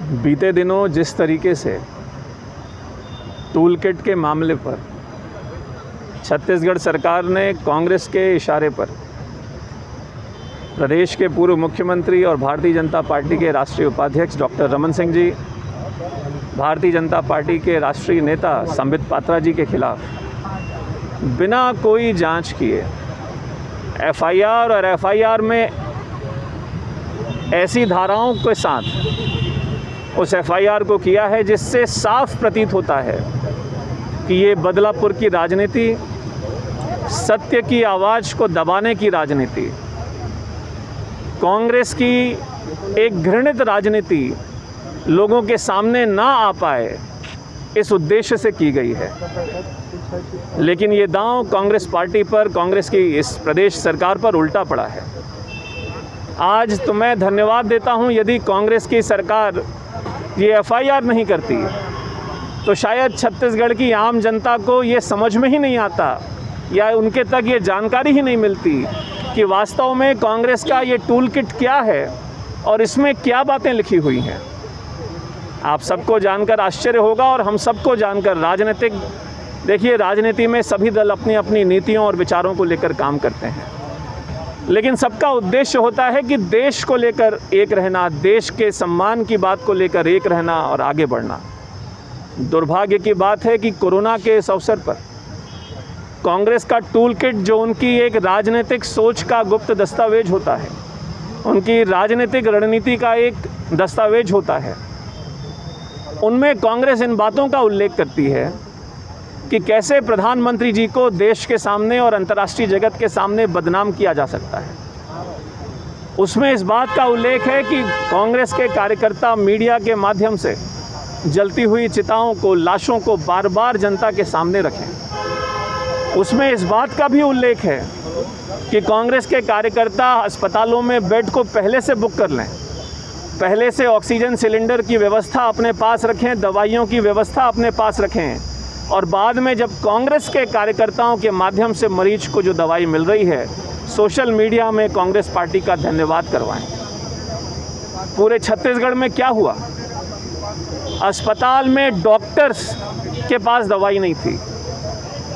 बीते दिनों जिस तरीके से टूल किट के मामले पर छत्तीसगढ़ सरकार ने कांग्रेस के इशारे पर प्रदेश के पूर्व मुख्यमंत्री और भारतीय जनता पार्टी के राष्ट्रीय उपाध्यक्ष डॉक्टर रमन सिंह जी, भारतीय जनता पार्टी के राष्ट्रीय नेता संबित पात्रा जी के खिलाफ बिना कोई जांच किए एफआईआर और एफआईआर में ऐसी धाराओं के साथ उस एफआईआर को किया है जिससे साफ प्रतीत होता है कि ये बदलापुर की राजनीति, सत्य की आवाज़ को दबाने की राजनीति, कांग्रेस की एक घृणित राजनीति लोगों के सामने ना आ पाए, इस उद्देश्य से की गई है। लेकिन ये दांव कांग्रेस पार्टी पर, कांग्रेस की इस प्रदेश सरकार पर उल्टा पड़ा है। आज तो मैं धन्यवाद देता हूं, यदि कांग्रेस की सरकार ये एफआईआर नहीं करती तो शायद छत्तीसगढ़ की आम जनता को ये समझ में ही नहीं आता या उनके तक ये जानकारी ही नहीं मिलती कि वास्तव में कांग्रेस का ये टूल किट क्या है और इसमें क्या बातें लिखी हुई हैं। आप सबको जानकर आश्चर्य होगा और हम सबको जानकर देखिए राजनीति में सभी दल अपनी अपनी नीतियों और विचारों को लेकर काम करते हैं, लेकिन सबका उद्देश्य होता है कि देश को लेकर एक रहना, देश के सम्मान की बात को लेकर एक रहना और आगे बढ़ना। दुर्भाग्य की बात है कि कोरोना के इस अवसर पर कांग्रेस का टूल किट, जो उनकी एक राजनीतिक सोच का गुप्त दस्तावेज होता है, उनकी राजनीतिक रणनीति का एक दस्तावेज होता है, उनमें कांग्रेस इन बातों का उल्लेख करती है कि कैसे प्रधानमंत्री जी को देश के सामने और अंतर्राष्ट्रीय जगत के सामने बदनाम किया जा सकता है। उसमें इस बात का उल्लेख है कि कांग्रेस के कार्यकर्ता मीडिया के माध्यम से जलती हुई चिताओं को, लाशों को बार बार जनता के सामने रखें। उसमें इस बात का भी उल्लेख है कि कांग्रेस के कार्यकर्ता अस्पतालों में बेड को पहले से बुक कर लें, पहले से ऑक्सीजन सिलेंडर की व्यवस्था अपने पास रखें, दवाइयों की व्यवस्था अपने पास रखें और बाद में जब कांग्रेस के कार्यकर्ताओं के माध्यम से मरीज को जो दवाई मिल रही है, सोशल मीडिया में कांग्रेस पार्टी का धन्यवाद करवाएं। पूरे छत्तीसगढ़ में क्या हुआ? अस्पताल में डॉक्टर्स के पास दवाई नहीं थी,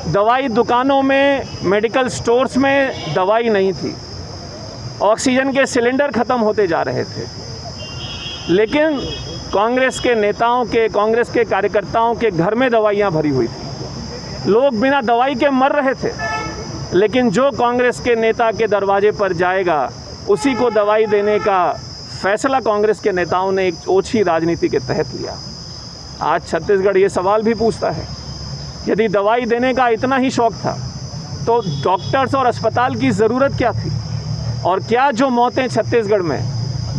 दवाई दुकानों में, मेडिकल स्टोर्स में दवाई नहीं थी, ऑक्सीजन के सिलेंडर ख़त्म होते जा रहे थे, लेकिन कांग्रेस के नेताओं के, कांग्रेस के कार्यकर्ताओं के घर में दवाइयां भरी हुई थी। लोग बिना दवाई के मर रहे थे, लेकिन जो कांग्रेस के नेता के दरवाजे पर जाएगा उसी को दवाई देने का फैसला कांग्रेस के नेताओं ने एक ओछी राजनीति के तहत लिया। आज छत्तीसगढ़ ये सवाल भी पूछता है, यदि दवाई देने का इतना ही शौक था तो डॉक्टर्स और अस्पताल की ज़रूरत क्या थी? और क्या जो मौतें छत्तीसगढ़ में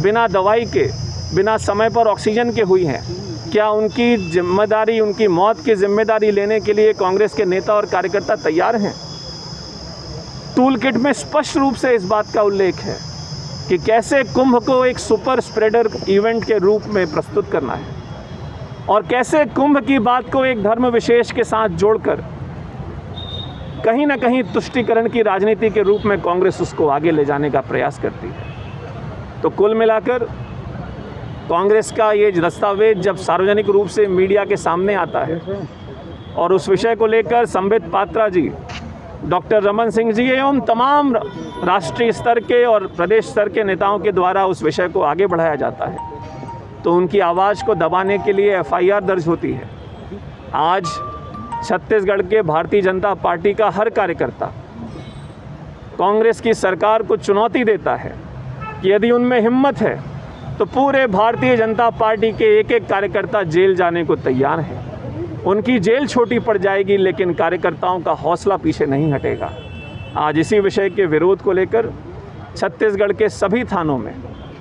बिना दवाई के, बिना समय पर ऑक्सीजन के हुई हैं, क्या उनकी जिम्मेदारी, उनकी मौत की जिम्मेदारी लेने के लिए कांग्रेस के नेता और कार्यकर्ता तैयार हैं? टूल किट में स्पष्ट रूप से इस बात का उल्लेख है कि कैसे कुंभ को एक सुपर स्प्रेडर इवेंट के रूप में प्रस्तुत करना है और कैसे कुंभ की बात को एक धर्म विशेष के साथ जोड़कर कहीं ना कहीं तुष्टीकरण की राजनीति के रूप में कांग्रेस उसको आगे ले जाने का प्रयास करती है। तो कुल मिलाकर कांग्रेस का ये दस्तावेज जब सार्वजनिक रूप से मीडिया के सामने आता है और उस विषय को लेकर संबित पात्रा जी, डॉक्टर रमन सिंह जी एवं तमाम राष्ट्रीय स्तर के और प्रदेश स्तर के नेताओं के द्वारा उस विषय को आगे बढ़ाया जाता है, तो उनकी आवाज़ को दबाने के लिए एफआईआर दर्ज होती है। आज छत्तीसगढ़ के भारतीय जनता पार्टी का हर कार्यकर्ता कांग्रेस की सरकार को चुनौती देता है कि यदि उनमें हिम्मत है तो पूरे भारतीय जनता पार्टी के एक एक कार्यकर्ता जेल जाने को तैयार है। उनकी जेल छोटी पड़ जाएगी, लेकिन कार्यकर्ताओं का हौसला पीछे नहीं हटेगा। आज इसी विषय के विरोध को लेकर छत्तीसगढ़ के सभी थानों में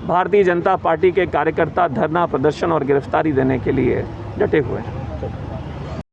भारतीय जनता पार्टी के कार्यकर्ता धरना प्रदर्शन और गिरफ्तारी देने के लिए डटे हुए हैं।